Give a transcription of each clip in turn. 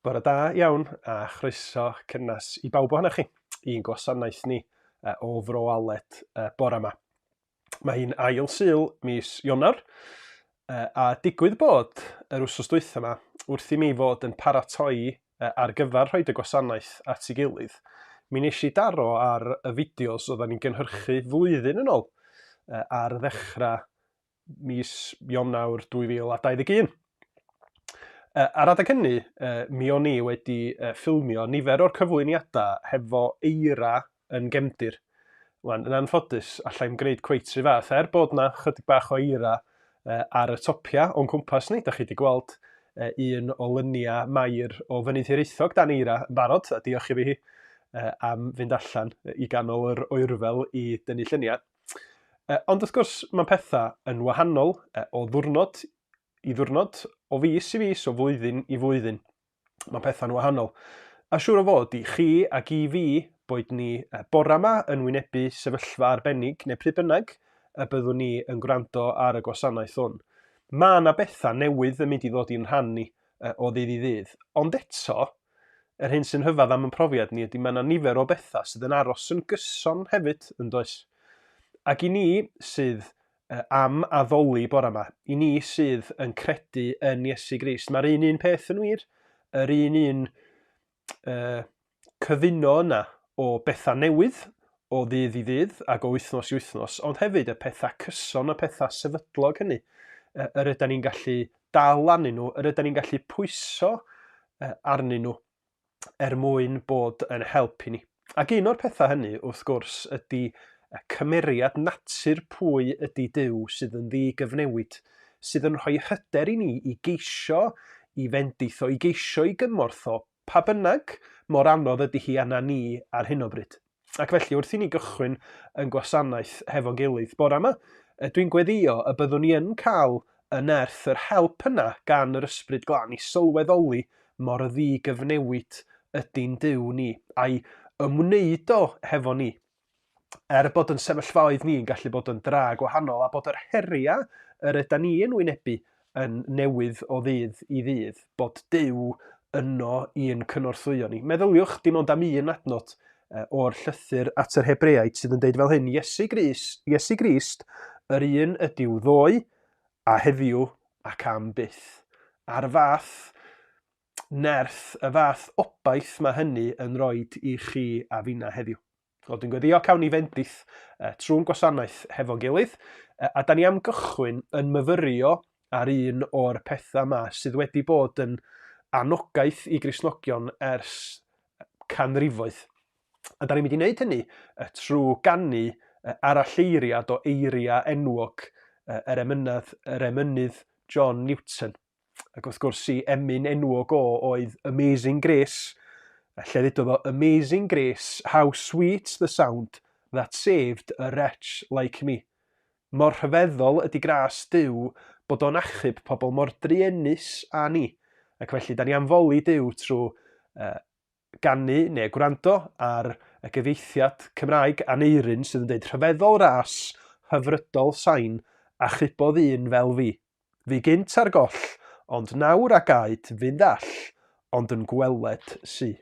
Bore da iawn a chroeso cynnas i bawb ohonoch chi i'n gwasanaeth ni o Fro Aled bore yma. Mae hi'n ail Sul mis Ionawr a digwydd bod yr wsos dwytha yma wrth i mi fod yn paratoi ar gyfer rhoid y gwasanaeth at ei gilydd. Mi nes i daro ar y fideos oedden ni'n gynhyrchu flwyddyn yn ôl ar ddechrau mis Ionawr 2021. Ar adeg hynny, mi o'n i wedi ffilmio nifer o'r cyflwyniadau hefo eira yn gefndir. Yn anffodus, allai'm gwneud cweit rhy fath, bod na chydig bach o eira ar y topia o'n cwmpas ni. Da chi wedi gweld un o lyniau mair o Fynydd Hiraethog dan eira yn barod, a diolch i fi am fynd allan i ganol yr oerfel i dynnu lluniau. Ond wrth gwrs, mae pethau yn wahanol o ddiwrnod i ddiwrnod, o fis i fis, o flwyddyn i flwyddyn. Mae pethau'n wahanol. A siŵr o fod i chi ac i fi boed ni bore yma yn wynebu sefyllfa arbennig neu pryd bynnag y byddwn ni yn gwrando ar y gwasanaeth hwn. Mae yna bethau newydd yn mynd i ddod i'n rhan ni o ddydd i ddydd. Ond eto, yr hyn sy'n hyfedd am yn profiad ni ydy mae yna nifer o bethau sydd yn aros yn gyson hefyd yn does. Ac i ni sydd am addoli bore yma, i ni sydd yn credu yn Iesu Grist, mae'r un peth yn wir, yr un cyfuno yna o bethau newydd, o ddydd i ddydd ac o wythnos i wythnos, ond hefyd y pethau cyson, y pethau sefydlog hynny, yr ydym ni'n gallu dal arnyn nhw, yr ydym ni'n gallu pwyso arnyn nhw mwyn bod yn help i ni. Ac un o'r pethau hynny, wrth gwrs, ydy cymeriad natur pwy ydy Duw sydd yn ddi-gyfnewid, sydd yn rhoi hyder i ni i geisio, i fendith o, i geisio i gymorth o, pa bynnag mor anodd ydy hi anna ni ar hyn o bryd. Ac felly, wrth i ni gychwyn yn gwasanaeth hefo'n gilydd bore yma, dwi'n gweddio y byddwn ni yn cael y nerth, yr help yna gan yr Ysbryd Glân i sylweddoli mor ddi-gyfnewid ydy'n Duw ni, a'i ymwneud o hefo ni. Bod yn sefyllfaoedd ni'n gallu bod yn dra gwahanol a bod yr heriau yr ydym ni yn wynebu yn newydd o ddydd i ddydd, bod Duw yno i'n cynorthwyo ni. Meddyliwch dim ond am un adnod o'r llythyr at yr Hebreaid sydd yn deud fel hyn, Iesu Grist, yr un ydyw ddoe a heddiw ac am byth. A'r fath nerth, y fath obaith mae hynny yn roid i chi a finna heddiw. Dwi'n gweddio cawn ni fendith trwy'n gwasanaeth hefo'n gilydd, a da ni am gychwyn yn myfyrio ar un o'r pethau yma sydd wedi bod yn anogaeth i Gristnogion ers canrifoedd. A da ni'n mynd i wneud hynny trwy gannu aralleiriad o eiria enwog yr emynydd John Newton. Ac wrth gwrs i emyn enwog oedd Amazing Grace, lle ddedodd o, Amazing Grace, how sweet the sound that saved a wretch like me. Mor rhyfeddol ydy gras Duw bod o'n achub pobl mor druenus a ni. Ac felly, da ni am foli Duw trwy gannu neu gwrando ar y gyfieithiad Cymraeg Aneirin sydd yn dweud rhyfeddol ras, hyfrydol sain, a chybodd un fel fi. Fi gynt ar goll, ond nawr ac aed fynd all, ond yn gweled sy.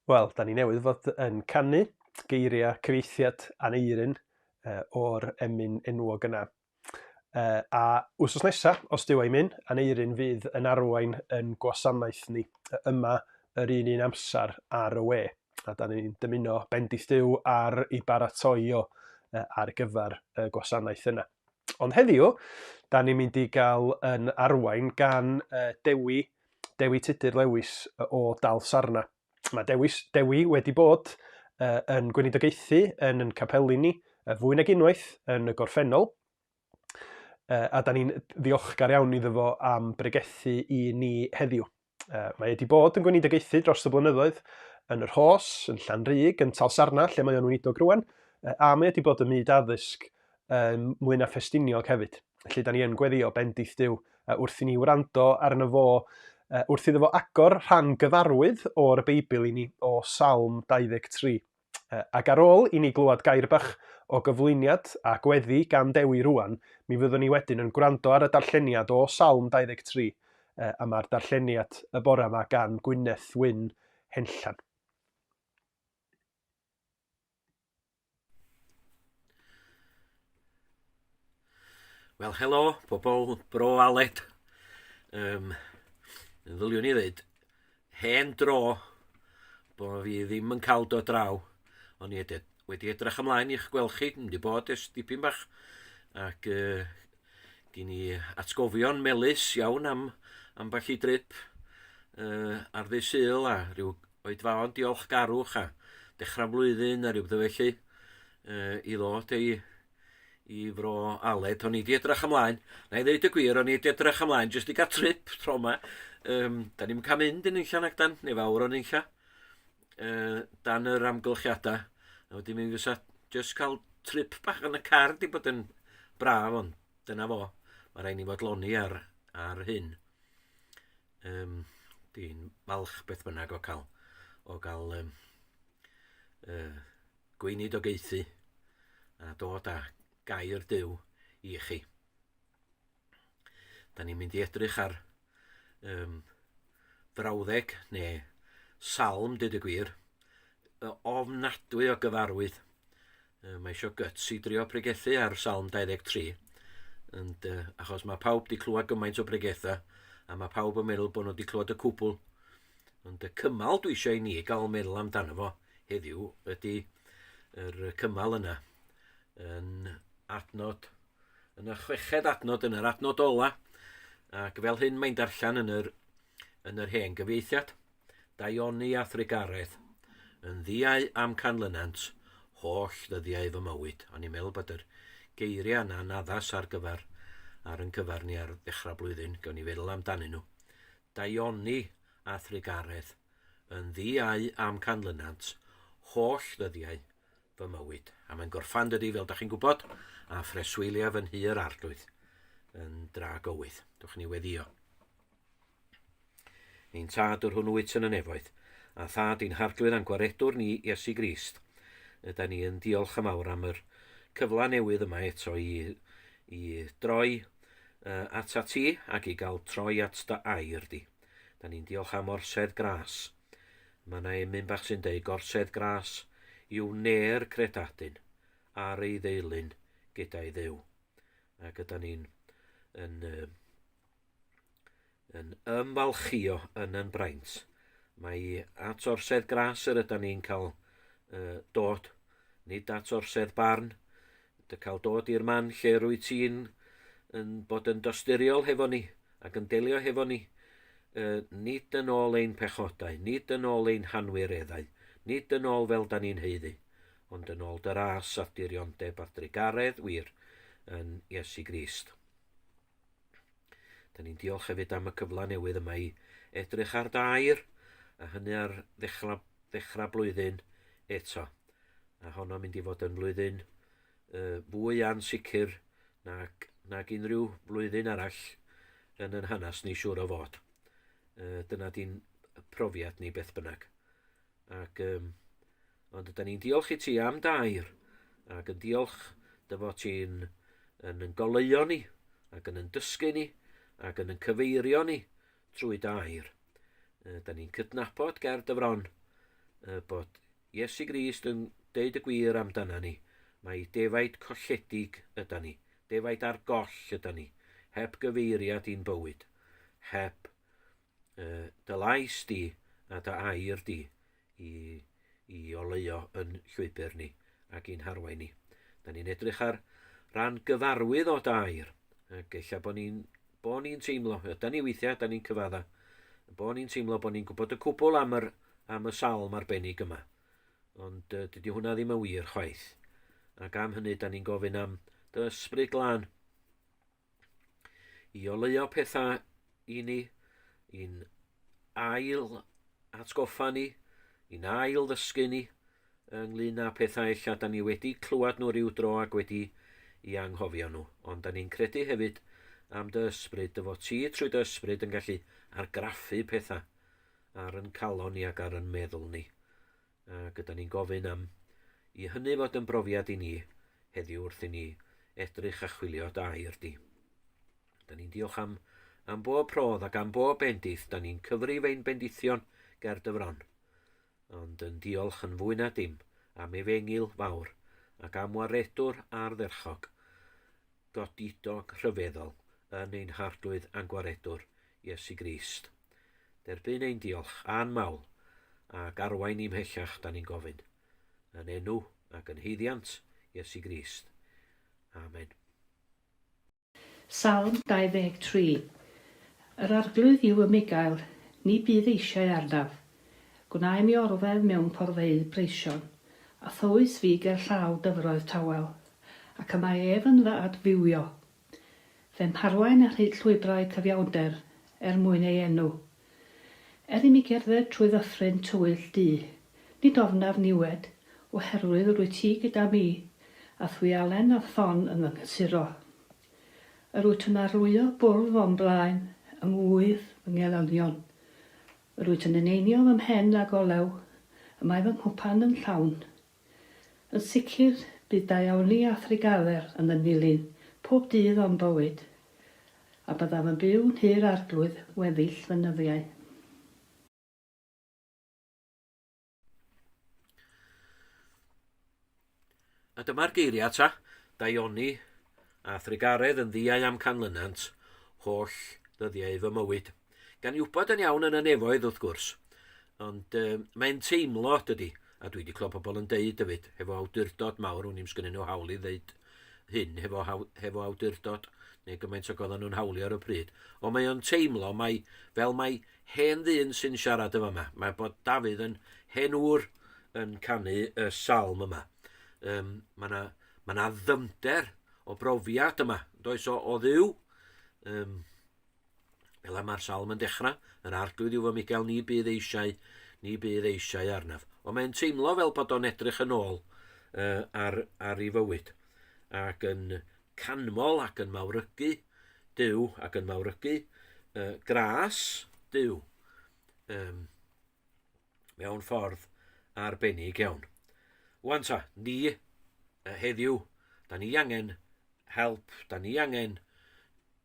Wel, da ni newydd fod yn canu geiriau cyfeithiad Aneirin o'r emyn enwog yna. A wsos nesaf, os dyw ei mynd, Aneirin fydd yn arwain yn gwasanaeth ni yma yr un amser ar y we. A da ni'n dymuno bendith Duw ar ei baratoi o ar gyfer y gwasanaeth yna. Ond heddiw, da ni'n mynd i gael yn arwain gan Dewi Tudur Lewis o Talsarnau. Mae Dewi wedi bod yn gweinidogaethu yn capeli ni fwy nag unwaith yn y gorffennol. A da ni'n ddiolchgar iawn iddo fo am pregethu i ni heddiw. Mae wedi bod yn gweinidogaethu dros y blynyddoedd yn yr Hos, yn Llanrug, yn Talsarnau, lle mae o'n weinidog rwan, a mae wedi bod yn myd addysg mwy na Ffestiniog hefyd. Felly da ni yn gweddio bendith Duw wrth i ni wrando arno fo, wrth iddo fo agor rhan gyfarwydd o'r Beibl i ni o Salm 23. Ac ar ôl i ni glywed gair bach o gyflwyniad a gweddi gan Dewi rwan, mi fyddwn ni wedyn yn gwrando ar y darlleniad o Salm 23, a mae'r darlleniad y bore yma gan Gwyneth Wyn Henllan. Wel, helo, pobl Bro Aled. Ddyliwn i ddweud, hen dro bod fi ddim yn cael dod draw, ond i wedi edrych ymlaen i'ch gweld chi, wedi bod ers dipyn bach, ac gen i atgofion melys iawn am bach i drip ar ddi Sul a rhyw oedfaon diolchgarwch a dechrau blwyddyn a rhyw beth felly i ddod i Fro Aled. O'n i wedi edrych ymlaen. Na i ddeud y gwir, o'n i wedi edrych ymlaen jyst i gael trip tro yma. Da ni'n cael mynd yn unlla nag dan, neu fawr o'n unlla, dan yr amgylchiadau. A wedi mynd fysa jyst cael trip bach yn y car di bod yn braf, ond dyna fo. Mae rhaid ni fod loni ar hyn. Di'n falch beth bynnag o gael gweinidogaethu a dod â gair Duw i chi. Da ni'n mynd i edrych ar frawddeg neu salm, dyd y gwir, ofnadwy o gyfarwydd. Mae eisiau gyts i drio pregethu ar Salm 23, achos mae pawb di clywed gymaint o pregetha, a mae pawb yn meddwl bod nhw di clywed y cwbl. Ond y cymal dwi eisiau i ni gael meddwl amdano fo heddiw ydy yr cymal yna yn y 6edd adnod, yn yr adnod ola, ac fel hyn mae'n darllen yn yr hen gyfieithiad. Daioni a thrigaredd, yn ddiau am canlynant, holl ddyddiau fy mywyd. O'n i'n meddwl bod yr geiriau yna'n addas ar yn cyfar ni ar ddechrau blwyddyn, gawn ni feddwl amdanyn nhw. Daioni a thrigaredd, yn ddiau am canlynant, holl ddyddiau fy mywyd. A mae'n gorffan dydi, fel da chi'n gwybod, a phreswylia fy nhir arglwydd yn dra gywydd. Dwch ni weddio. Ein tad o'r hwnnw wyt yn y nefoedd, a thad i'n harglwydd a'n gwaredwr ni Iesu Grist. Yda ni yn diolch am awr am yr cyfla newydd yma eto i droi at ti ac i gael troi at dy air di. Da ni'n diolch am orsedd gras. Mae yna emyn bach sy'n deud gorsedd gras yw ner credadyn ar ei ddeilyn gyda'i ddew. Ac ydyn ni'n yn ymfalchio yn braint. Mae at orsedd gras yr ydyn ni'n cael dod, nid at orsedd barn, dy cael dod i'r man lle rwy ti'n bod yn dosturiol hefo ni ac yn delio hefo ni, nid yn ôl ein pechodau, nid yn ôl ein hanwireddau, nid yn ôl fel da ni'n heiddi, ond yn ôl dy ras a dirionde badrigaredd wir yn Iesu Grist. Da ni'n diolch hefyd am y cyfle newydd yma i edrych ar dair, a hynny ar ddechrau blwyddyn eto. A honno mynd i fod yn blwyddyn fwy ansicr nag unrhyw blwyddyn arall yn yn hanes ni siŵr o fod. Dyna di'n profiad ni beth bynnag. Ond ydyn ni'n diolch i ti am dair, ac yn diolch dy fod ti'n yn goleuo ni, ac yn dysgu ni, ac yn cyfeirio ni trwy dair. Da ni'n cydnabod ger dy fron bod Iesu Grist yn deud y gwir amdana ni. Mae defaid colledig yda ni, defaid ar goll yda ni, heb gyfeiriad i'n bywyd, heb dy lais di a dy air di i oleuo yn llwybr ni ac i'n harwain ni. Da ni'n edrych ar ran gyfarwydd o dy air, ac eich bod ni'n teimlo, yda ni weithiau, da ni'n cyfadda, bod ni'n teimlo bod ni'n gwybod y cwbl am y salm arbennig yma. Ond dydy hwnna ddim yn wir chwaith. Ac am hynny, da ni'n gofyn am dy ysbryd glân i oleuo pethau i ni, i'n ail atgoffa ni, i'n ail ddysgu ni, ynglyn â pethau eich da ni wedi clywed nhw rhyw dro ac wedi i anghofio nhw. Ond da ni'n credu hefyd am dy ysbryd, dy fod ti trwy dy ysbryd yn gallu argraffu pethau ar yn calon ni ac ar yn meddwl ni. Ac ydyn ni'n gofyn am i hynny fod yn brofiad i ni heddiw wrth i ni edrych a chwilio dy air di. Da ni'n diolch am bob prodd ac am bob bendith, da ni'n cyfri fe'n bendithion ger dyfron. Ond yn diolch yn fwy na dim am efengil fawr ac am waredwr a'r dderchog, godidog rhyfeddol yn ein hardwydd a'n gwaredwr Iesu Grist. Derbyn ein diolch a'n mawl ac arwain i'm hellach da ni'n gofyn. Yn enw ac yn heiddiant Iesu Grist. Amen. Salm 23. Yr arglwydd yw y Migael, ni bydd eisiau arnaf. Gwnae mi orfedd mewn porfeidd breision, a thywys fi ger llaw dyfroedd tawel, ac y mae ef yn fad fywio. Fe'n parwain a rhyd llwybrau cyfiawnder mwyn ei enw. I mi gerdded trwy ddyffryn tywyll di, nid ofnaf niwed, oherwydd rwy ti gyda mi, a thwyalen a thon yn ynghyssuro. Yr wyt yn arlwyo bwrdd o'n blaen, yng ngwydd fy ngelynion. Yr wyt yn eneinio fy mhen ag olew, y mae fy nghwpan yn llawn. Yn sicr bydd daiawni a thrigaler yn y nilyn, pob dydd o'n bywyd, a byddaf yn byw'n hir arglwydd weddill fy nyddiau. A dyma'r geiriau ta, daioni a thrigaredd yn ddiau am canlynant, holl ddyddiau fy mywyd. Gan i wybod yn iawn yn y nefoedd wrth gwrs, ond mae'n teimlo dydy, a dwi wedi clywed pobl yn deud hefyd, hefo awdurdod mawr, wni'n sgynnu nhw hawl i ddeud hyn hefo awdurdod, neu gymaint o goddan nhw'n hawli ar y pryd. Ond mae o'n teimlo, fel mae hen ddyn sy'n siarad yma yma. Mae bod Dafydd yn henwr yn canu y salm yma. Mae na ddyfnder o brofiad yma, does o ddiw. Fel mae'r salm yn dechrau, yn arglwydd yw fy Migael, ni bydd eisiau arnaf. Ond mae'n teimlo fel bod o'n edrych yn ôl ar ei fywyd, ac yn canmol ac yn mawrygu Duw ac yn mawrygu gras Duw mewn ffordd arbennig iawn. Wan ta, ni heddiw, da ni angen help, da ni angen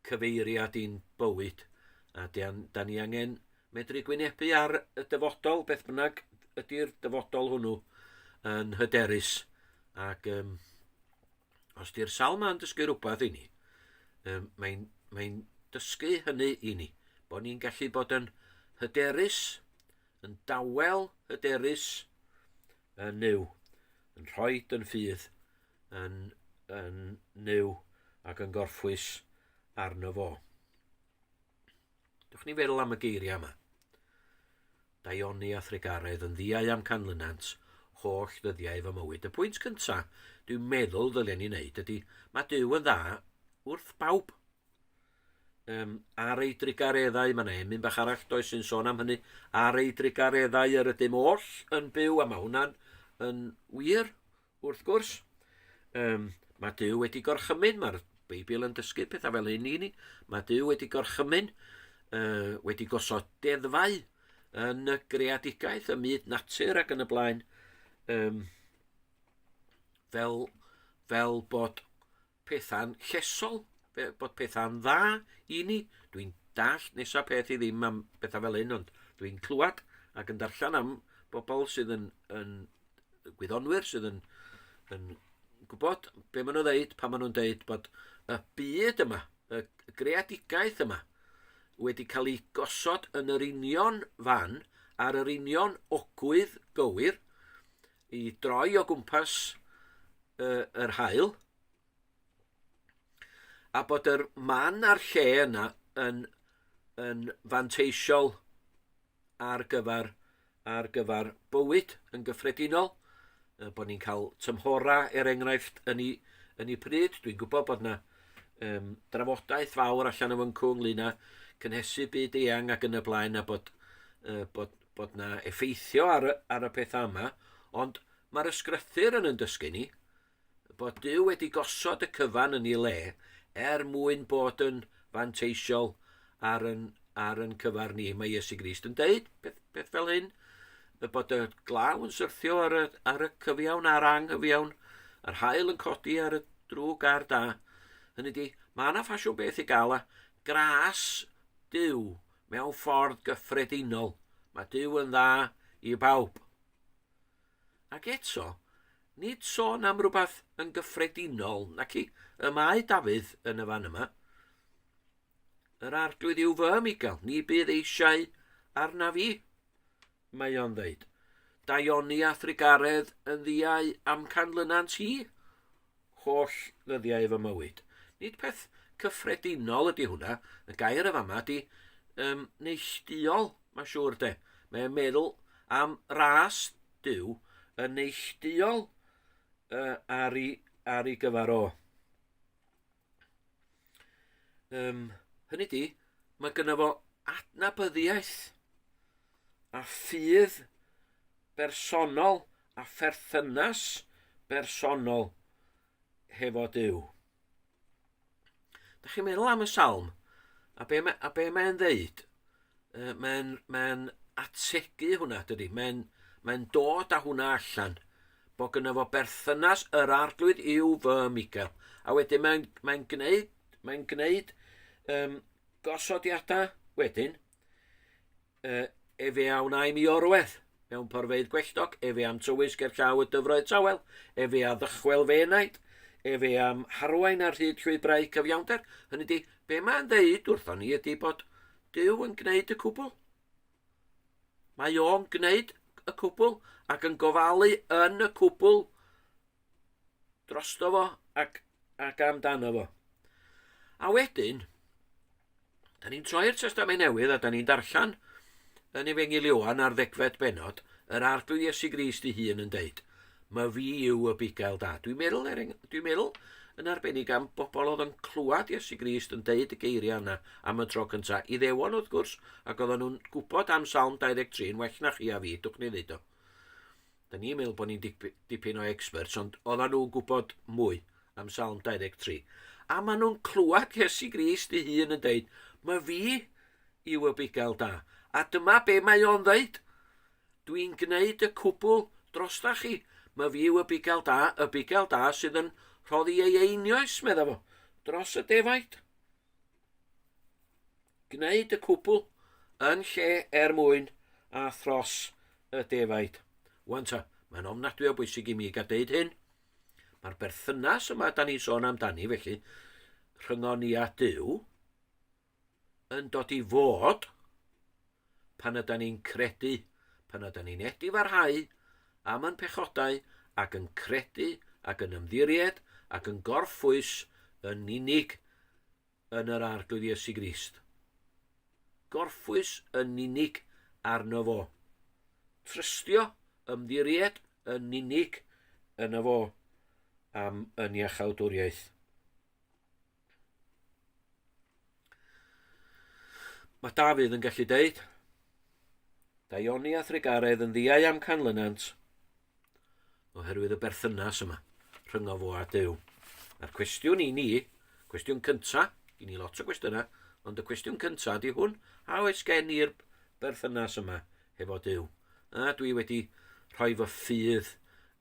cyfeiriad i'n bywyd, a da ni angen medru gwynebu ar y dyfodol, beth bynnag ydy'r dyfodol hwnnw yn hyderus, ac os di'r salm yn dysgu rhywbeth i ni, mae'n dysgu hynny i ni, bod ni'n gallu bod yn hyderus, yn dawel hyderus, yn nyw, yn rhoid yn ffydd, yn nyw ac yn gorffwys arno fo. Dwch ni feddwl am y geiriau yma. Daioni a thrigaredd yn ddiau am canlynant, holl ddyddiau fy mywyd. Y pwynt cyntaf, dwi'n meddwl ddylen ni wneud, ydy mae Duw yn dda wrth bawb. Ar ei drigareddau, mae yna emyn bach arall does sy'n sôn am hynny, ar ei drigareddau yr ydym oll yn byw, a mae hwnna'n yn wir, wrth gwrs. Mae Duw wedi gorchymyn, mae'r Beibl yn dysgu pethau fel hyn i ni. Mae Duw wedi gorchymyn, wedi gosod deddfau yn y greadigaeth, y myd natur ac yn y blaen, fel bod pethau'n llesol, bod pethau'n dda i ni. Dwi'n dall nesaf peth i ddim am bethau fel hyn, ond dwi'n clywed ac yn darllen am bobl sydd yn gwyddonwyr sydd yn gwybod be maen nhw'n dweud, pa maen nhw'n dweud bod y byd yma, y greadigaeth yma, wedi cael ei gosod yn yr union fan, ar yr union ogwydd gywir, i droi o gwmpas yr haul, a bod yr man a'r lle yna yn fanteisiol ar gyfer bywyd yn gyffredinol, bod ni'n cael tymhora enghraifft yn ei pryd. Dwi'n gwybod bod yna drafodaeth fawr allan o fyncw ynglyn â cynhesu byd eang ac yn y blaen, a bod yna effeithio ar y pethau yma, ond mae'r ysgrythyr yn dysgu ni bod Duw wedi gosod y cyfan yn ei le mwyn bod yn fanteisiol ar yn cyfar ni. Mae Iesu Grist yn deud beth fel hyn, bod y glaw yn syrthio ar y cyfiawn a'r anghyfiawn, yr haul yn codi ar y drwg a'r da. Hynny di, mae yna ffasiwn beth i gael a gras Duw mewn ffordd gyffredinol. Mae Duw yn dda i bawb. Ac eto, nid sôn am rhywbeth yn gyffredinol, nac i y mae Dafydd yn y fan yma. Yr arglwydd yw fy Migael, ni bydd eisiau arna fi, mae o'n dweud. Daioni a thrigaredd yn ddiau am canlynant hi, holl ddyddiau fy mywyd. Nid peth cyffredinol ydy hwnna, y gair y fama ydy neilltuol, mae siŵr de. Mae'n meddwl am ras Duw yn neilltuol ar ei gyfer o. Hynny di, mae gynno fo adnabyddiaeth a ffydd bersonol a pherthynas bersonol hefo Duw. Da chi'n meddwl am y Salm, a be mae'n ddeud? Mae'n ategu hwnna, dydy. Mae'n dod â hwnna allan, bod gynno fo berthynas yr arglwydd yw fy Migael. A wedyn mae'n gwneud gosodiadau wedyn, efe awnau mi orwedd mewn porfeidd gwelltog, efe am tywys ger llaw y dyfroedd tawel, efe a ddychwel fenaid, efe am harwain ar hyd llwybrau cyfiawnder. Hynny di, be mae'n ddeud wrthon ni ydy bod Duw yn gwneud y cwbl. Mae o'n gwneud y cwbl ac yn gofalu yn y cwbl drosto fo ac amdano fo. A wedyn, da ni'n troi'r Testament Newydd a da ni'n darllen yn Efengyl Ioan ar 10 bennod, yr arglwydd Iesu Grist ei hun yn deud, mae fi yw y bugail da. Dwi'n meddwl yn arbennig am bobl oedd yn clywed Iesu Grist yn deud y geiriau yna am y tro cynta. I ddewon wrth gwrs, ac oedden nhw'n gwybod am Salm 23 yn well na chi a fi, dwch ni ddweud o. Da ni'n meddwl bod ni'n dipyn o experts, ond oedden nhw'n gwybod mwy am Salm 23. A maen nhw'n clywed Iesu Grist ei hun yn deud, mae fi yw y bugail da. A dyma be mae o'n dweud. Dwi'n gwneud y cwbl drosta chi. Mae fi yw y bugail da sydd yn rhoddi ei einioes, meddwl fo, dros y defaid. Gwneud y cwbl yn lle mwyn a thros y defaid. Wan ta, mae'n ofnadwy o bwysig i mi gael deud hyn. Mae'r berthynas yma da ni sôn amdani, felly, rhyngon ni a Duw, yn dod i fod pan ydyn ni'n credu, pan ydyn ni'n edifarhau am yn pechodau ac yn credu ac yn ymddiried ac yn gorffwys yn unig yn yr arglwydd Iesu Grist. Gorffwys yn unig arno fo. Trystio, ymddiried yn unig yno fo am yn iachawdwriaeth. Mae Dafydd yn gallu deud, Daioni a thrigaredd yn ddiau am canlynant, oherwydd y berthynas yma rhyngo fo a Duw. A'r cwestiwn i ni, cwestiwn cynta, gen i lot o gwestiynau, ond y cwestiwn cynta di hwn, a oes gen i'r berthynas yma hefo Duw? A dwi wedi rhoi fy ffydd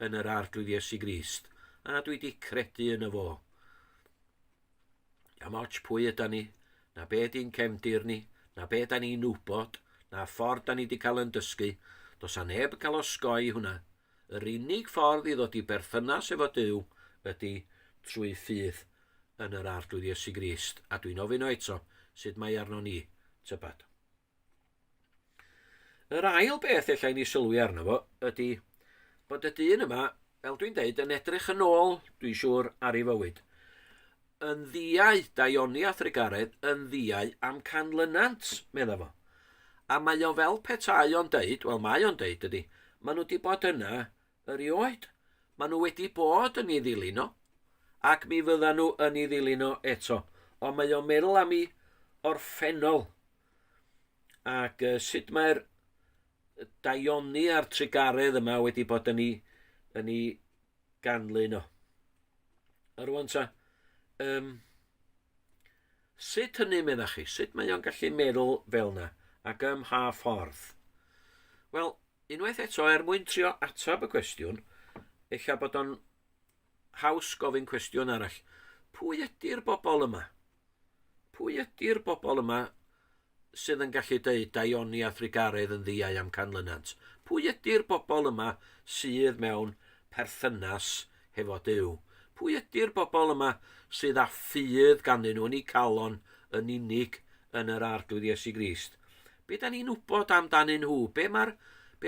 yn yr arglwydd Iesu Grist, a dwi wedi credu yn y fo. Am ots pwy yda ni, na be di'n cefndir ni, na be da ni'n wybod, na ffordd da ni wedi cael yn dysgu, Does a neb yn cael osgoi hwnna. Yr unig ffordd i ddod i berthynas efo Duw ydy trwy ffydd yn yr arglwydd Iesu Grist. A dwi'n ofyn o eto sut mae arno ni tybad. Yr ail beth allai ni sylwi arno fo ydy bod y dyn yma, fel dwi'n deud, yn edrych yn ôl, dwi'n siŵr, ar ei fywyd. Yn ddiau, Ioniawr Thrigaredd, yn ddiau am canlynant, medda fo. A mae o fel petai o'n deud, wel mae o'n deud ydy, maen nhw wedi bod yna erioed. Maen nhw wedi bod yn ei ddilyn o, ac mi fyddan nhw yn ei ddilyn o eto. Ond mae o'n meddwl am ei orffennol. Ac sut mae'r Ioniawr Thrigaredd yma wedi bod yn ei ganlyn o. A rwan ta, sut hynny medda chi? Sut mae o'n gallu meddwl fel yna? Ac ym mha ffordd? Wel, unwaith eto, mwyn trio atab y cwestiwn, eich bod o'n haws gofyn cwestiwn arall. Pwy ydy'r bobl yma? Pwy ydy'r bobl yma sydd yn gallu deud Ioniawr Thrigaredd yn ddiau am canlynant? Pwy ydy'r bobl yma sydd mewn perthynas hefo Duw? Pwy ydy'r bobl yma sydd â ffydd ganddyn nhw yn ei calon yn unig yn yr arglwydd Iesu Grist? Be da ni'n wybod amdanyn nhw? Be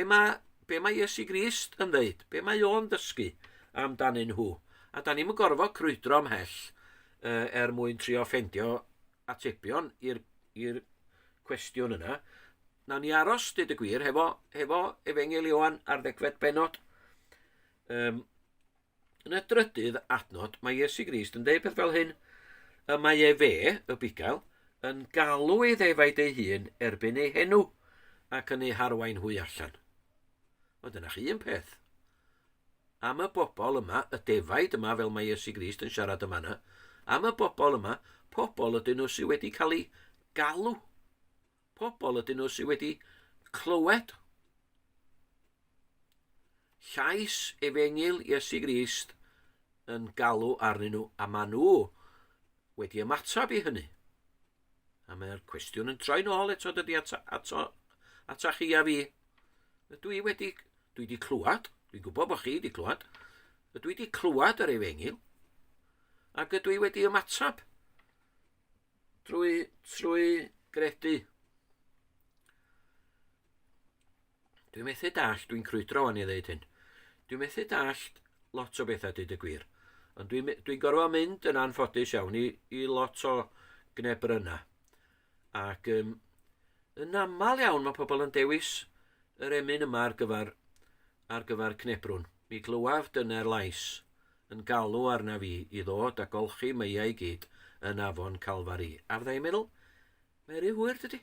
mae Iesu Grist yn ddeud? Be mae o'n dysgu amdanyn nhw? A da ni'n gorfod crwydro ymhell mwyn trio ffendio atebion i'r cwestiwn yna. Nawn ni aros, dyd y gwir, hefo Efengyl Ioan ar ddegfed benod. Yn y drydydd adnod, mae Iesu Grist yn deud peth fel hyn. Y mae y bugail, yn galw ei ddefaid ei hun erbyn ei henw ac yn ei harwain hwy allan. O, dyna chi un peth. Am y bobl yma, y defaid yma fel mae Iesu Grist yn siarad yma yna, am y bobl yma, pobl ydyn nhw sydd wedi cael ei galw. Pobl ydyn nhw sydd wedi clywed. Llais Efengyl Iesu Grist yn galw arnyn nhw, a maen nhw wedi ymatab i hynny. A mae'r cwestiwn yn troi nôl eto dydy ata chi a fi. Dwi wedi clywed, dwi'n gwybod bod chi wedi clywed, dwi wedi clywed yr Efengyl, ac dwi wedi ymatab trwy gredu. Dwi'n methu dallt, dwi'n crwydro yn ei ddeud hyn. Dwi'n methu dallt lot o bethau dyd y gwir. Ond dwi'n gorfod mynd yn anffodus iawn i lot o gnebryna. Ac yn aml iawn mae pobl yn dewis yr emyn yma ar gyfer cnebrwn. Mi glywaf dyna'r lais yn galw arna fi i ddod a golchi meiau i gyd yn afon Calfari. A fydda i'n meddwl, mae'r rhyw hwyr dydy.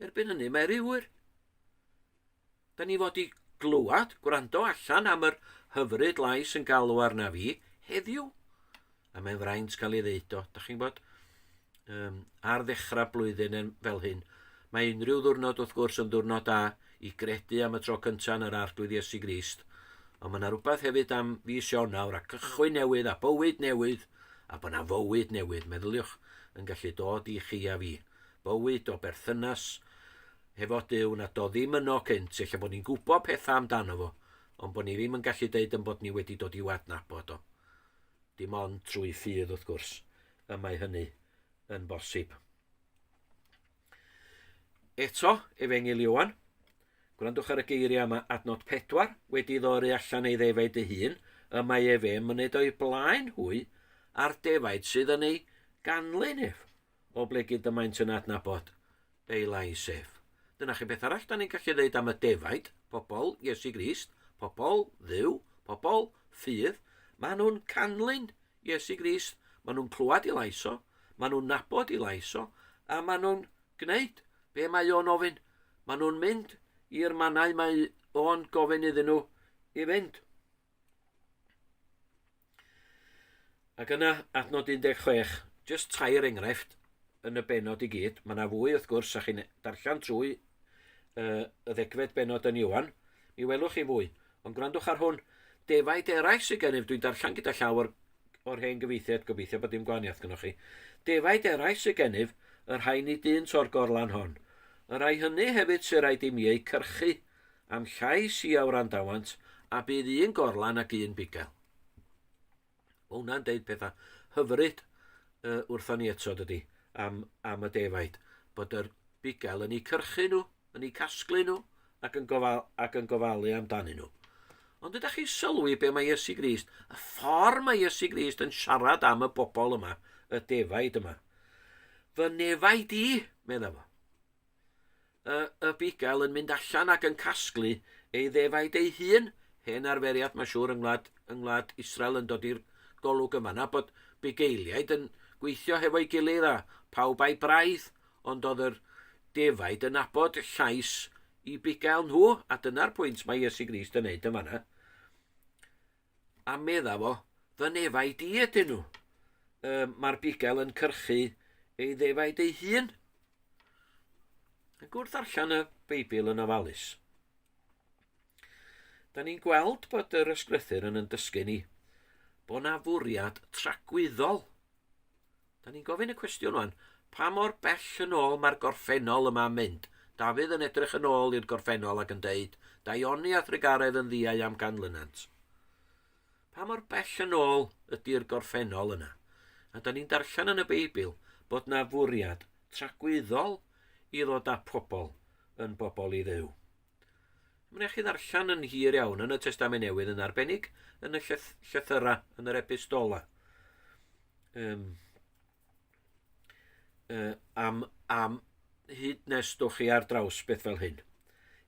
Erbyn hynny, mae'r rhyw hwyr. Da ni fod i glywad, gwrando allan am yr hyfryd lais yn galw arna fi heddiw. A mae'n fraint cael ei ddeud o. Da chi'n bod? Ar ddechrau blwyddyn fel hyn. Mae unrhyw ddwrnod wrth gwrs yn ddwrnod da i gredu am y tro cyntaf yn yr arglwydd Iesu Grist. Ond mae yna rhywbeth hefyd am fis Ionawr a cychwyn newydd a bywyd newydd a bod yna fywyd newydd, meddyliwch, yn gallu dod i chi a fi. Bywyd o berthynas hefo Duw na do ddim yno cynt, ella bod ni'n gwybod pethau amdano fo, ond bod ni ddim yn gallu deud yn bod ni wedi dod i wadnabod o. Dim ond trwy ffydd wrth gwrs, y mae hynny yn bosib. Eto, Efengyl Ioan, gwrandwch ar y geiriau yma adnod 4, wedi ddori allan ei ddefaid ei hun, y mae yn mynd o'i blaen hwy a'r defaid sydd yn ei ganlyn ef, o ble gyda maent yn adnabod ei lais ef. Dyna chi beth arall da ni'n gallu dweud am y defaid, pobl Iesu Grist, pobl Dduw, pobl ffydd, maen nhw'n canlyn Iesu Grist, maen nhw'n clywed i lais o, maen nhw'n nabod i lais o, a maen nhw'n gwneud be mae o'n ofyn. Maen nhw'n mynd i'r mannau mae o'n gofyn iddyn nhw i fynd. Ac yna, adnod 16, just 3 enghraifft yn y benod i gyd. Mae yna fwy wrth gwrs, a chi'n darllen trwy y 10fed benod yn Ioan. Mi welwch chi fwy. Ond gwrandwch ar hwn, defaid eraill sydd gennyf, dwi'n darllen gyda llawer o'r hen gyfeithiad, gobeithio bod dim gwahaniaeth gynnwch chi. Defaid eraill sydd gennyf, yr rhain i dyn to'r gorlan hon. Y rai hynny hefyd sy'n rhaid i mi ei cyrchu am llais i awrandawant, a bydd un gorlan ac un bigel. Mae hwnna'n deud pethau hyfryd wrthon ni eto dydy, am y defaid, bod yr bigel yn ei cyrchu nhw, yn ei casglu nhw, ac yn gofalu amdanyn nhw. Ond ydych chi sylwi be mae Iesu Grist, y ffordd mae Iesu Grist yn siarad am y bobl yma, y defaid yma. Fy nefaid i, medda fo. Y bigel yn mynd allan ac yn casglu ei ddefaid ei hun. Hen arferiad, mae siŵr yng Ngwlad Israel yn dod i'r golwg yma na, bod bugeiliaid yn gweithio hefo'i gilydd a pawb a'i braidd, ond oedd yr defaid yn abod llais i bigel nhw, a dyna'r pwynt mae Iesu Grist yn neud yma na. A medda fo, fy nefaid i ydyn nhw. Mae'r bigel yn cyrchu ei ddefaid ei hun. Ac wrth allan y Beibl yn ofalus, da ni'n gweld bod yr ysgrythyr yn dysgu ni bod na fwriad tragwyddol. Da ni'n gofyn y cwestiwn wan, pa mor bell yn ôl mae'r gorffennol yma'n mynd? Dafydd yn edrych yn ôl i'r gorffennol ac yn deud, da Ioni a Thrigaredd yn ddiau am ganlynant. Pa mor bell yn ôl ydy'r gorffennol yna? A da ni'n darllen yn y Beibl bod na fwriad tragwyddol i ddod â pobl yn bobl i Dduw. Mae'n chi ddarllen yn hir iawn yn y Testament Newydd yn arbennig yn y llythyra, yn yr epistola. Am hyd nes dwch chi ar draws beth fel hyn.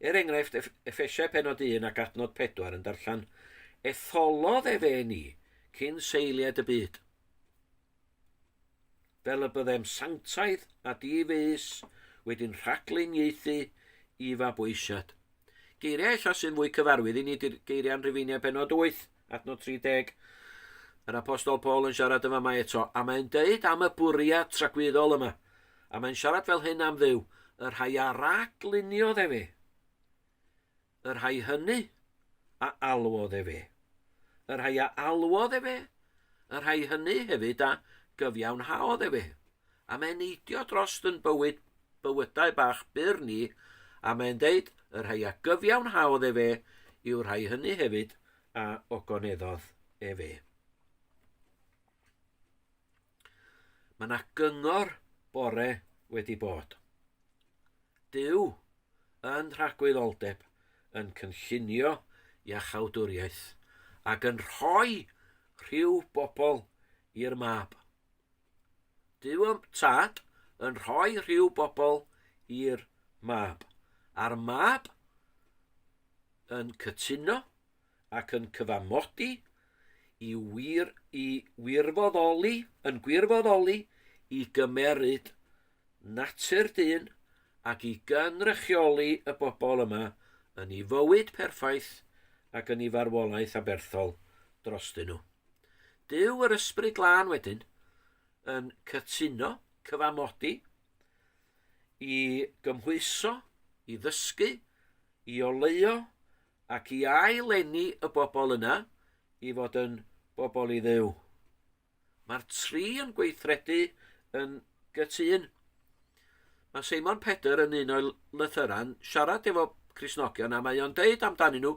Enghraifft, Effesiau pennod 1 ac adnod 4 yn darllen, etholodd efe ni cyn seiliad y byd. Fel y byddem sanctaidd a di-fus wedi'n rhagluniaethu i fabwysiad. Geiriau ella sy'n fwy cyfarwydd i ni di'r geiriau'n Rhufeiniau pennod 8, adnod 30. Yr apostol Paul yn siarad yma mae eto, a mae'n deud am y bwriad tragwyddol yma. A mae'n siarad fel hyn am Dduw, yr rhai a ragluniodd efe, yr rhai hynny a alwodd efe, yr rhai a alwodd efe, yr rhai hynny hefyd a gyfiawnhaodd efe. A mae'n neidio drost yn bywydau bach byr ni, a mae'n deud, yr rhai a gyfiawnhaodd efe yw'r rhai hynny hefyd a ogoneddodd efe. Mae yna gyngor bore wedi bod. Duw yn rhagwyddoldeb yn cynllunio iachawdwriaeth ac yn rhoi rhyw bobl i'r mab. Duw y tad yn rhoi rhyw bobl i'r mab. A'r mab yn cytuno ac yn cyfamodi i gwirfoddoli i gymeryd natur dyn ac i gynrychioli y bobl yma yn ei fywyd perffaith ac yn ei farwolaeth aberthol drostyn nhw. Duw yr ysbryd glân wedyn yn cytuno, cyfamodi i gymhwyso, i ddysgu, i oleuo ac i aileni y bobl yna i fod yn bobl i Dduw. Mae'r tri yn gweithredu yn gytun. Mae Seimon Pedr yn un o'i lythyran siarad efo Cristnogion a mae o'n deud amdanyn nhw,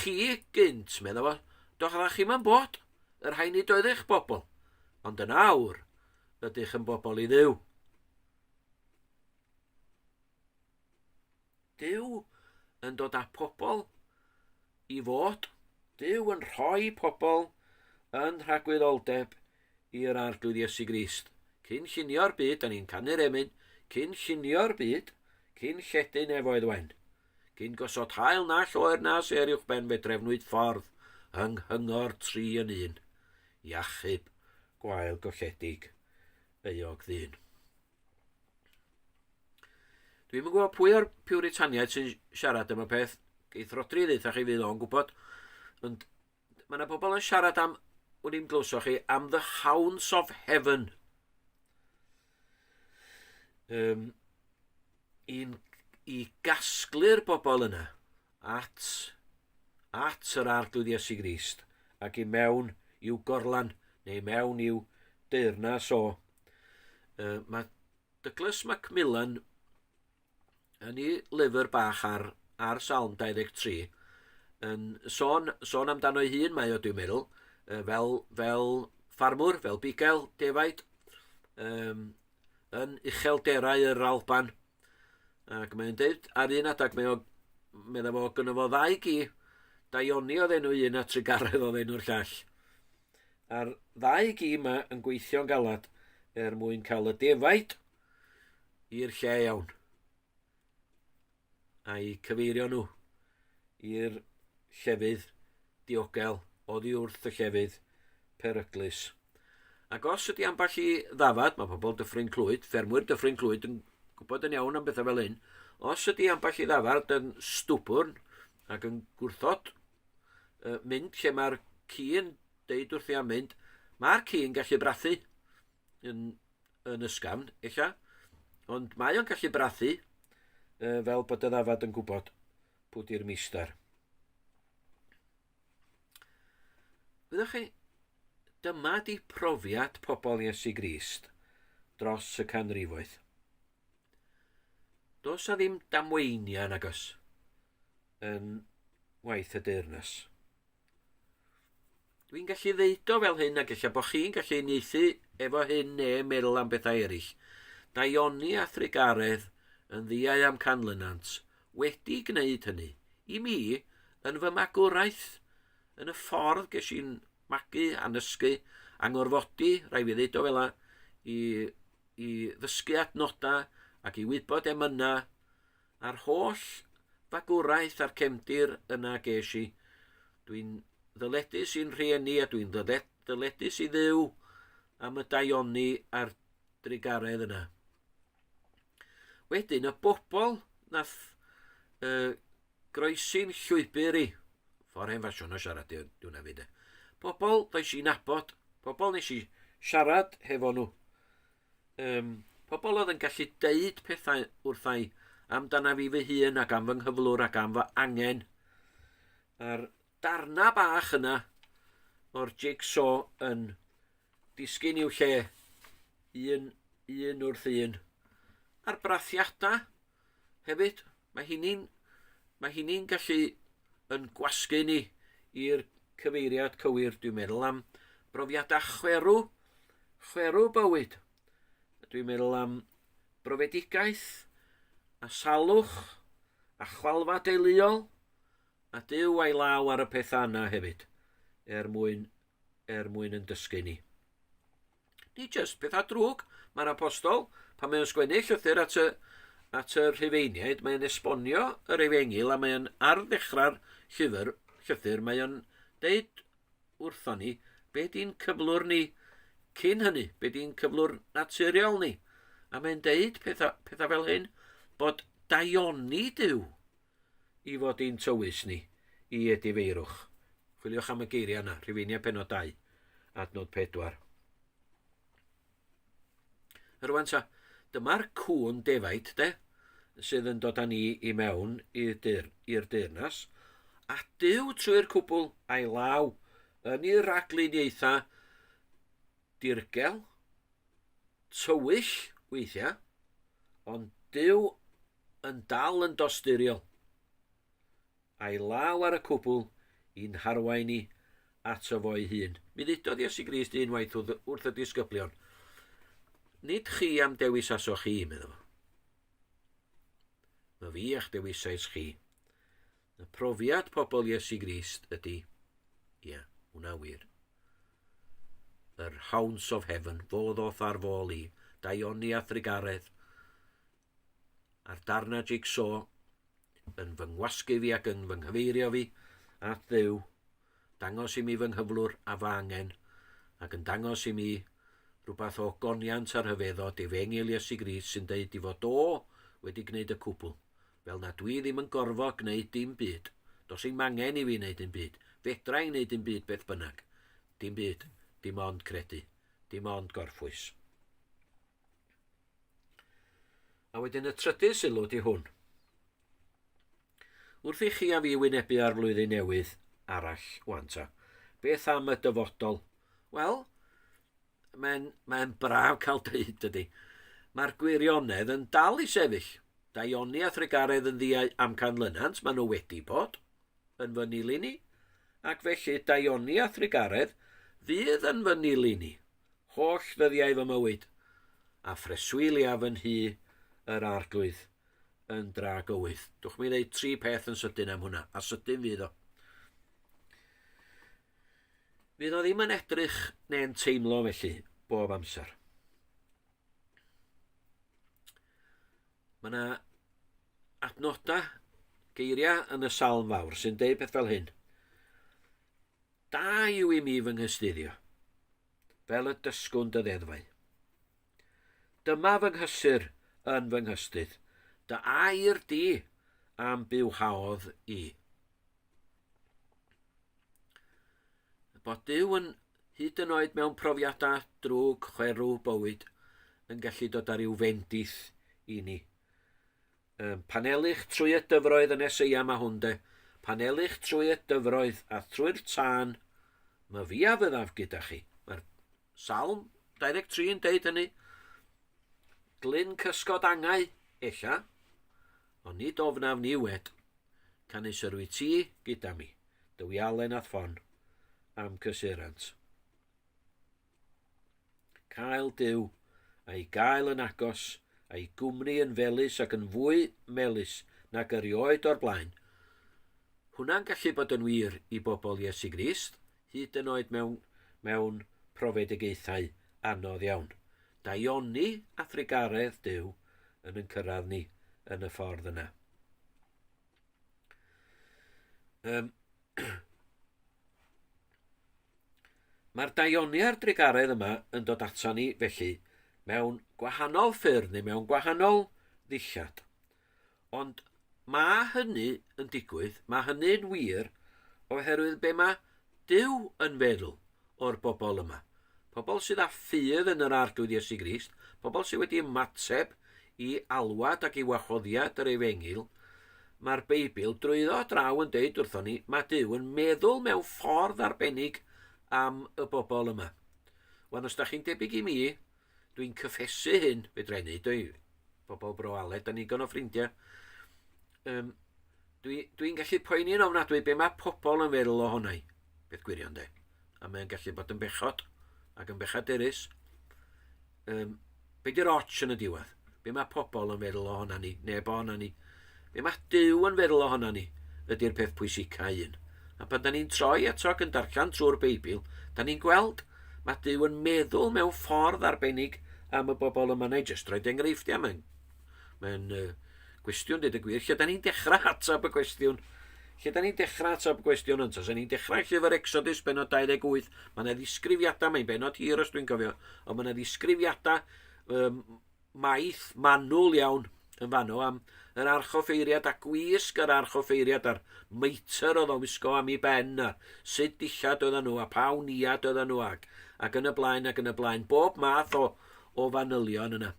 chi gynt, medda fo, dochadda chi'm yn bod, yr rhain nid oedd eich bobl, ond yn awr ydych yn bobl i Dduw. Duw yn dod â pobl i fod. Duw yn rhoi pobl yn rhagwyddoldeb i'r arglwydd Iesu Grist. Cyn llunio'r byd, da ni'n canu'r emyn, cyn llunio'r byd, cyn lledyn efoedd wen. Cyn gosod hael na lloer na ser uwch ben fe drefnwyd ffordd yng nghyngor tri yn un. Iachub, gwael golledig, euog ddyn. Dwi'n yn gwybod pwy o'r Puritaniaid sy'n siarad am y peth, geith Rodri ddeitha chi fydd o'n gwybod, ond mae yna bobl yn siarad am, wrth i'n glwso chi, am the hounds of heaven. I gasglu'r bobl yna at yr arglwydd Iesu Grist ac i mewn i'w gorlan neu mewn i'w deyrnas o. Mae Douglas Macmillan yn ei lyfr bach ar ar Salm 23 yn sôn amdano ei hun, mae o dwi'n meddwl, fel ffarmwr, fel bigel, defaid, yn uchelderau yr Alban. Ac mae'n dweud ar un adag, meddwl fo gynno fo ddau gi, Daioni oedd enw un a Trigaredd oedd enw'r llall. A'r ddau gi yma yn gweithio'n galad mwyn cael y defaid i'r lle iawn. A'i cyfeirio nhw i'r llefydd diogel oddi wrth y llefydd peryglus. Ac os ydy amball i ddafad, mae pobl Dyffryn Clwyd, ffermwyr Dyffryn Clwyd yn gwybod yn iawn am bethau fel hyn, os ydy amball i ddafad yn stwbwrn ac yn gwrthod mynd lle mae'r ci yn deud wrthi am mynd, mae'r ci yn gallu brathu yn ysgafn, eich ond mae o'n gallu brathu fel bod y ddafad yn gwybod pwy di'r mister. Fyddwch chi, dyma di profiad pobl Iesu Grist dros y canrifoedd. Does na ddim damweinia nagos yn waith y deyrnas. Dwi'n gallu ddeud o fel hyn ac eich bod chi'n gallu unieithu efo hyn neu meddwl am bethau eraill. Daioni a Thrigaredd yn ddiau am canlynant wedi gwneud hynny. I mi, yn fy magwraeth, yn y ffordd ges i'n magu, anysgu, angorfodi, rai fi ddeud o fel i ddysgu adnoda ac i wybod emyna, a'r holl fagwraeth a'r cefndir yna ges i. Dwi'n ddyledus i'n rhieni a dwi'n ddyledus i ddiw am y Daioni a'r Drigaredd yna. Wedyn, y bobl nath groesi'n llwybr i, ffordd hen fasiwn o siarad diwn na fi de. Pobl does i'n nabod, pobl nes i siarad hefo nhw. Pobl oedd yn gallu deud pethau wrthai amdana fi fy hun ac am fy nghyflwr ac am fy angen. A'r darna bach yna o'r jigsaw yn disgyn i'w lle un wrth un. A'r brathiadau hefyd, mae hynny'n gallu yn gwasgu ni i'r cyfeiriad cywir, dwi'n meddwl am brofiadau chwerw bywyd. Dwi'n meddwl am brofedigaeth, a salwch, a chwalfa deuluol, a Duw a'i law ar y pethau yna hefyd, mwyn yn dysgu ni. Ni jyst pethau drwg, mae'r apostol, pan mae'n sgwennu llythyr at y Rhufeiniaid, mae'n esbonio yr Efengil, a mae'n ar ddechrau'r llythyr, mae'n deud wrthon ni, be di'n cyflwr ni cyn hynny, be di'n cyflwr naturiol ni. A mae'n deud pethau fel hyn, bod daioni Duw i fod i'n tywys ni i edifeirwch. Chwiliwch am y geiriau yna, Rhufeiniaid pennod 2, adnod 4. Rwan ta, dyma'r cwn defaid, sydd yn dod â ni i mewn i'r deyrnas, a Duw trwy'r cwbl a'i law yn ei ragluniaetha dirgel, tywyll weithiau, ond Duw yn dal yn dosturiol. A'i law ar y cwbl i'n harwain ni at o fo'i hun. Mi ddudodd Iesu Grist unwaith wrth y disgyblion. Nid chi am dewis asoch chi, meddwl. Mae fi a'ch dewisais chi. Y profiad pobl Iesu Grist ydy, hwnna wir. Yr hounds of heaven, fodd off ar fôl i, Daioni a Thrigaredd, a'r darna jigsaw yn fy ngwasgu fi ac yn fy nghyfeirio fi at Dduw, dangos i mi fy nghyflwr a fy angen, ac yn dangos i mi rhywbeth o goniant ar hyfeddo Efengil Iesu Grist sy'n deud i fod wedi gwneud y cwbl, fel na dwi ddim yn gorfod gwneud dim byd. Does i'm angen i fi wneud dim byd. Fedra i wneud dim byd beth bynnag. Dim byd, dim ond credu, dim ond gorffwys. A wedyn y trydydd sylw di hwn. Wrth i chi a fi wynebu ar flwyddyn newydd arall, wanta, beth am y dyfodol? Wel, mae'n braf cael dweud ydy. Mae'r gwirionedd yn dal i sefyll. Daioni a thrigaredd yn ddiau amcanlynant, maen nhw wedi bod yn fy nilyn ni, ac felly Daioni a thrigaredd fydd yn fy nilyn ni, holl ddyddiau fy mywyd, a phreswyliaf yn hy yr arglwydd yn dra gywydd. Dwch mi ddeud 3 peth yn sydyn am hwnna, a sydyn fydd o. Fydd o ddim yn edrych neu'n teimlo felly bob amser. Mae yna adnodau, geiriau yn y Salm fawr sy'n deud peth fel hyn. Da yw i mi fy nghystuddio, fel y dysgwn dy ddeddfau. Dyma fy nghysur yn fy nghystydd, dy air di am bywhaodd i. Bod Duw yn hyd yn oed mewn profiadau drwg chwerw bywyd yn gallu dod ar i'w fendith i ni. Panelich trwy y dyfroedd yn Eseia ma hwn de. Panelich trwy y dyfroedd a trwy'r tân, my fi a fyddaf gyda chi. Mae'r Salm 23 yn deud hynny. Glyn cysgod angau, ella, ond nid ofnaf ni wed, canis yr wyt ti gyda mi, dywi alen a ffon am cysurant. Cael Duw, a'i gael yn agos, a'i gwmni yn felys ac yn fwy melys nag erioed o'r blaen. Hwna'n gallu bod yn wir i bobl Iesu Grist, hyd yn oed mewn profedegaethau anodd iawn. Daioni a thrigaredd Duw yn cyrraedd ni yn y ffordd yna. Mae'r daioni a'r thrigaredd yma yn dod ato ni felly mewn gwahanol ffyrdd neu mewn gwahanol ddillad. Ond mae hynny yn digwydd, mae hynny'n wir oherwydd be mae Duw yn feddwl o'r bobl yma. Pobl sydd â ffydd yn yr arglwydd Iesu Grist, pobl sydd wedi ymateb i alwad ac i wahoddiad yr Efengil, mae'r Beibl drwyddo draw yn deud wrthon ni, mae Duw yn meddwl mewn ffordd arbennig am y bobl yma. Wan os da chi'n debyg i mi, dwi'n cyffesu hyn, fedra i wneud, bobl Bro Aled, da ni gan o ffrindiau. Dwi'n gallu poeni yn ofnadwy be mae pobl yn feddwl ohona i. Beth gwirion de. A mae'n gallu bod yn bechod ac yn bechaderus. Be di'r ots yn y diwedd? Be mae pobl yn feddwl ohona ni, neb ohona ni. Be mae Duw yn feddwl ohona ni ydy'r peth pwysicau un. A pan da ni'n troi ato ac yn darllen trwy'r Beibl, da ni'n gweld mae Duw yn meddwl mewn ffordd arbennig am y bobl yma. Neu jyst roed enghreifftiau. Mae'n gwestiwn dyd y gwir. Lle da ni'n dechrau atab y cwestiwn? Lle da ni'n dechrau atab y cwestiwn yntau? So ni'n dechrau llyfr Exodus benod 28. Mae yna ddisgrifiadau, mae'n benod hir os dwi'n cofio, ond mae yna ddisgrifiadau maith manwl iawn yn fanno am yr archoffeiriad a gwisg yr archoffeiriad a'r meitr oedd o'n wisgo am ei ben a sut dillad oedden nhw a pawniad oedden nhw ac yn y blaen, bob math o fanylion yna.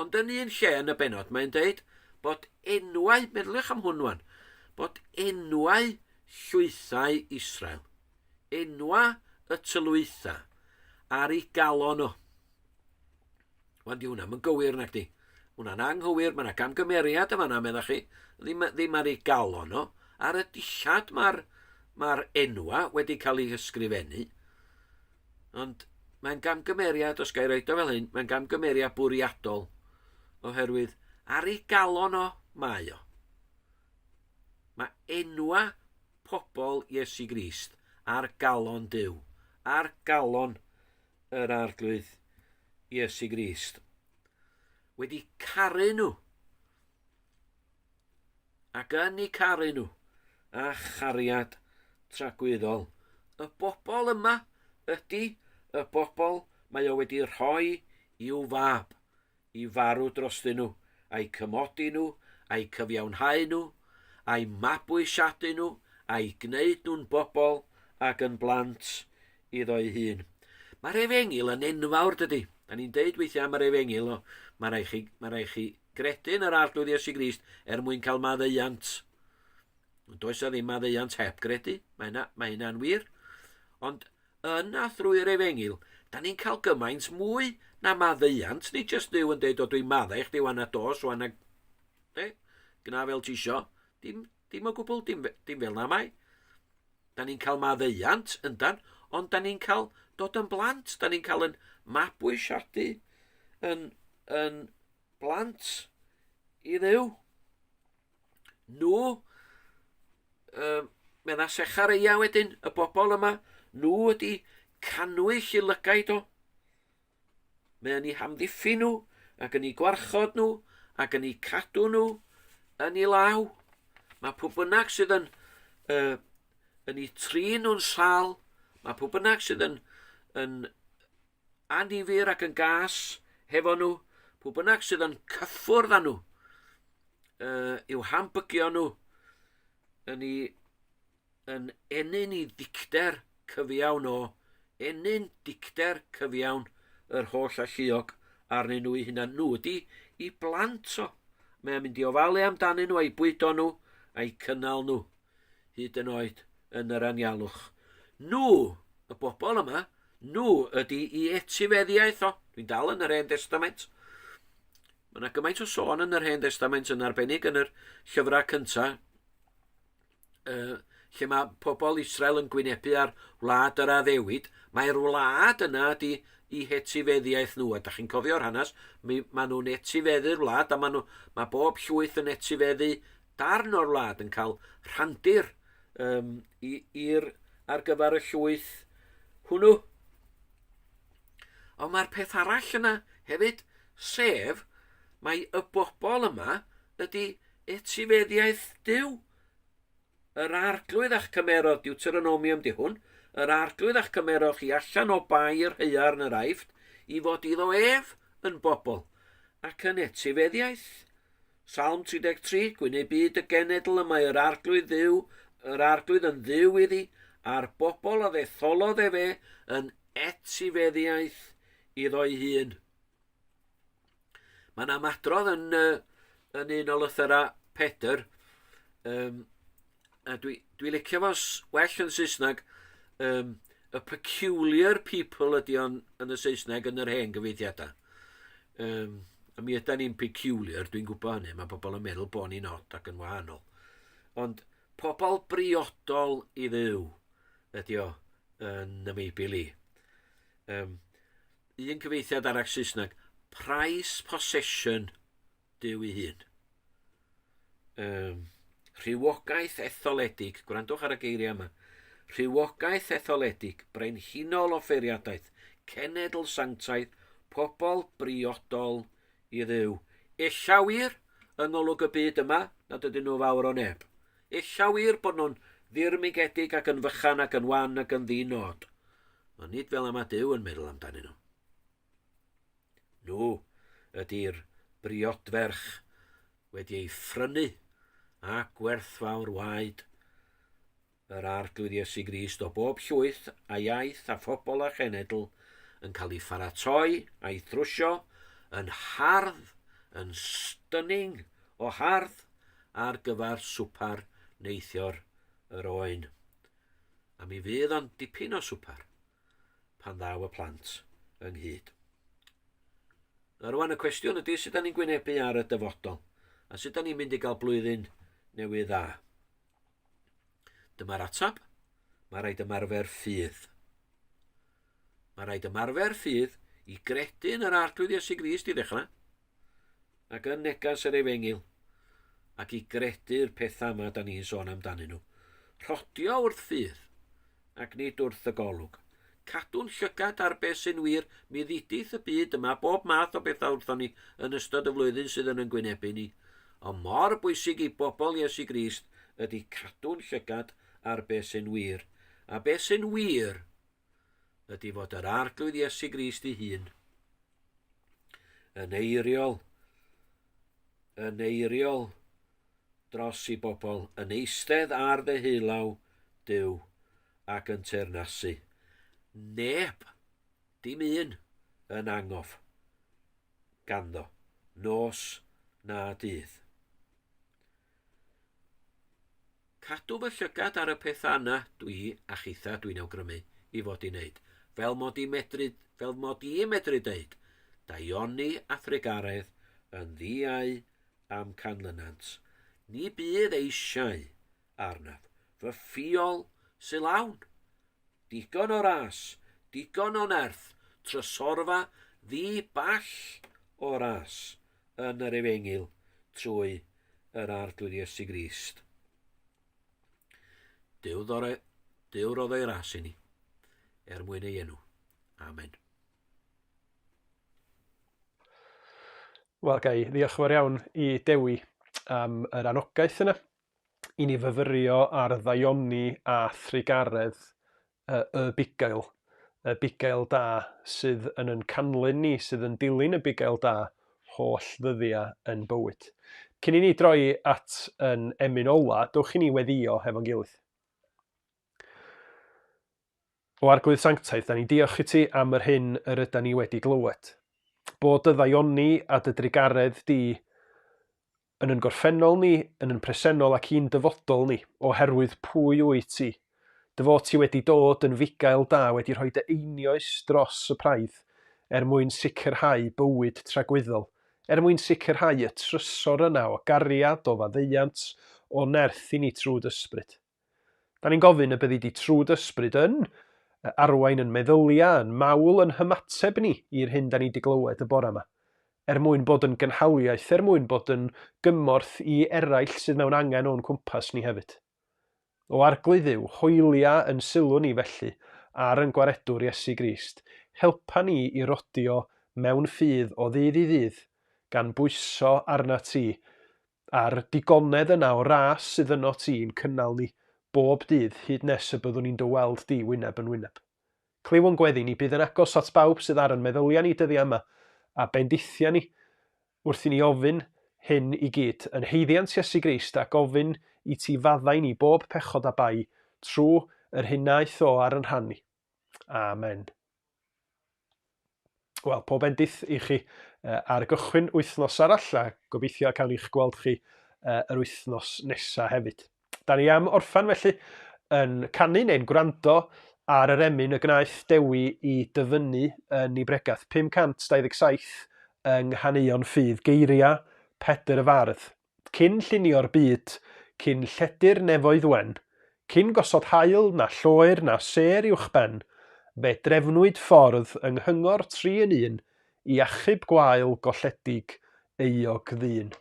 Ond yn un lle yn y benod mae'n deud bod enwau, meddylwch am hwnnw, bod enwau llwythau Israel, enwau y tylwytha ar ei galon o. Wan di hwnna, mae'n gywir nag di. Hwna'n anghywir, mae yna gamgymeriad yma na, meddach chi, ddim ar ei galon o, ar y dillad mae'r enwa wedi cael ei ysgrifennu. Ond mae'n gamgymeriad, os gael roed o fel hyn, mae'n gamgymeriad bwriadol, oherwydd ar ei galon o mae o. Mae enwa pobl Iesu Grist ar galon Duw, ar galon yr arglwydd Iesu Grist. Wedi caru nhw, ac yn ei caru nhw, a chariad tragwyddol. Y bobl yma ydy y bobl mae o wedi rhoi i'w fab, i farw drostyn nhw, a'i cymodi nhw, a'i cyfiawnhau nhw, a'i mabwysiadu nhw, a'i gwneud nhw'n bobl ac yn blant iddo'i hun. Mae'r Efengil yn enfawr dydy. Da ni'n deud weithiau am yr Efengil, mae rai chi gredu yn yr arglwydd Iesu Grist mwyn cael maddeuant. Does o ddim maddeuant heb gredu, mae hynna'n wir. Ond yna thrwy'r Efengil, da ni'n cael gymaint mwy na maddeuant. Ni jyst Duw yn deud o dwi'n maddau chdi wan a dos, wan a gyna fel ti isio, dim o gwbl, dim fel na mai. Da ni'n cael maddeiant yndan, ond da ni'n cael dod yn blant, da ni'n cael yn mabwysiadu yn blant i ddew. Nhw, medda Secharia wedyn, y bobl yma, nhw ydi canwyll i lygaid o. Mae yn ei hamddiffyn nhw, ac yn ei gwarchod nhw, ac yn ei cadw nhw yn ei law. Mae pwy bynnag sydd yn ei trin nhw'n sal, mae pwy bynnag sydd yn anifyr ac yn gas hefo nhw, pwy bynnag sydd yn cyffwrdd â nhw, i'w hambygio nhw, yn enyn i dicder cyfiawn o, enyn dicder cyfiawn yr holl alluog arnyn nhw i hunan. Nhw ydi i blant o. Mae'n mynd i ofalu amdanyn nhw, a'i bwydo nhw, a'i cynnal nhw, hyd yn oed yn yr anialwch. Nhw, y bobl yma, nhw ydi i etifeddiaeth o. Dwi'n dal yn yr Hen Testament. Mae yna gymaint o sôn yn yr Hen Testament yn arbennig yn yr llyfrau cyntaf, lle mae pobl Israel yn gwynebu ar wlad yr addewid. Mae'r wlad yna ydi i etifeddiaeth nhw. A da chi'n cofio'r hanes, mae nhw'n etifeddu'r wlad, a mae bob llwyth yn etifeddu darn o'r wlad yn cael rhandir ar gyfer y llwyth hwnnw. Ond mae'r peth arall yna hefyd, sef, mae y bobl yma ydi etifeddiaeth Duw. Yr arglwydd a'ch cymerodd, Deuteronomium di hwn, yr arglwydd a'ch cymerodd chi allan o bair heiar yn yr aifft, i fod iddo ef yn bobl, ac yn etifeddiaeth. Salm 33, gwyneb byd y genedl yma yr arglwydd yn dduw iddi, a'r bobl a ddetholodd e fe yn etifeddiaeth iddo ei hun. Mae'n amadrodd yn un o lythyra Pedr, a dwi licio fo well yn Saesneg, a peculiar people ydi o'n yn y Saesneg yn yr hen gyfeithiadau. A mi ydan ni'n peculiar, dwi'n gwybod hynny, mae pobl yn meddwl bod ni'n od ac yn wahanol. Ond pobl briodol i ddiw ydi o yn y Meibl i. Un cyfeithiad arall Saesneg, price possession Duw ei hun. Rhywogaeth etholedig, gwrandwch ar y geiriau yma, rhywogaeth etholedig, brenhinol o ffeiriadaeth, cenedl sanctaidd, pobl briodol i ddiw. Ella wir yng ngolwg y byd yma, nad ydyn nhw fawr o neb. Ella wir bod nhw'n ddirmigedig ac yn fychan ac yn wan ac yn ddinod. Ond nid fel yma Duw yn meddwl amdanyn nhw. Nhw ydy'r briodferch wedi ei ffrynu a gwerthfawr waed yr arglwydd Iesu Grist o bob llwyth a iaith a phobl a chenedl yn cael ei pharatoi a'i thrwsio yn hardd, yn stunning o hardd ar gyfer swpar neithiwr yr oen. A mi fydd o'n dipyn o swpar pan ddaw y plant ynghyd. A rwan y cwestiwn ydy sut da ni'n gwynebu ar y dyfodol a sut da ni'n mynd i gael blwyddyn newydd dda. Dyma'r atab, mae rhaid ymarfer ffydd. Mae rhaid ymarfer ffydd i gredu yn yr arglwydd Iesu Grist i ddechrau, ac yn negas yr Efengil, ac i gredu'r pethau yma da ni'n sôn amdanyn nhw. Rhodio wrth ffydd, ac nid wrth y golwg. Cadw'n llygad ar beth sy'n wir, mi ddidith y byd yma, bob math o bethau wrthon ni yn ystod y flwyddyn sydd yn gwynebu ni. Ond mor bwysig i bobl Iesu Grist ydy cadw'n llygad ar beth sy'n wir. A beth sy'n wir ydy fod yr arglwydd Iesu Grist ei hun yn eiriol dros i bobl, yn eistedd ar ddeheulaw Duw ac yn teyrnasu. Neb, dim un, yn angof ganddo, nos na dydd. Cadw fy llygad ar y pethau yna dwi a chitha dwi'n awgrymu i fod i wneud. Fel mod i medru deud, daioni a thregaredd yn ddiau am canlynant. Ni bydd eisiau arnaf, fy ffiol sy lawn. Digon o ras, digon o nerth, trysorfa ddi ball o ras yn yr efengil trwy yr arglwydd Iesu Grist. Duw roedd ei ras i ni, mwyn ei enw. Amen. Wel, gai, ddiolch yn fawr iawn i Dewi am yr anogaeth yna. I ni fyfyrio ar ddaioni a thrigaredd y bugail. Y bugail da sydd yn ein canlyn ni, sydd yn dilyn y bugail da holl ddyddiau yn bywyd. Cyn i ni droi at yn emyn ola, dowch i ni weddio hefo'n gilydd. O Arglwydd Sanctaidd, da ni diolch i ti am yr hyn yr ydyn ni wedi glywed. Bod y ddaioni a dy drigaredd di yn yn gorffennol ni, yn yn presennol ac un dyfodol ni, oherwydd pwy wyt ti. Dy fod ti wedi dod yn fugail da, wedi rhoi dy einioes dros y praidd, mwyn sicrhau bywyd tragwyddol, mwyn sicrhau y trysor yna o gariad, o faddeuant, o nerth i ni trwy dysbryd. Da ni'n gofyn y byddi di trwy dysbryd yn arwain yn meddylia, yn mawl, yn hymateb ni i'r hyn da ni wedi glywed y bore yma. Mwyn bod yn gynhaliaeth, mwyn bod yn gymorth i eraill sydd mewn angen o'n cwmpas ni hefyd. O arglwydd Dduw, hwylia yn sylw ni felly ar yn gwaredwr Iesu Grist, helpa ni i rodio mewn ffydd o ddydd i ddydd, gan bwyso arna ti, a'r digonedd yna o ras sydd yno ti'n cynnal ni, bob dydd hyd nes y byddwn ni'n dyweld di wyneb yn wyneb. Cliw o'n gweddi ni bydd yn agos at bawb sydd ar yn meddylia ni dyddi yma, a bendithia ni wrth i ni ofyn hyn i gyd yn heiddiant Iesu Grist a gofyn i ti faddau ni bob pechod a bai trwy yr hunaeth o ar yn rhannu. Amen. Wel, pob bendith i chi ar gychwyn wythnos arall a gobeithio cael eich gweld chi yr wythnos nesaf hefyd. Da ni am orffan felly yn canu neu'n gwrando ar yr emyn y gwnaeth Dewi i dyfynnu yn ei bregath 527 yng Nghaneuon Ffydd, geiria Pedr y Fardd. Cyn llunio'r byd, cyn lledu'r nefoedd wen, cyn gosod haul na lloer na ser uwch ben, fe drefnwyd ffordd yng nghyngor 3 yn 1 i achub gwael golledig euog ddyn.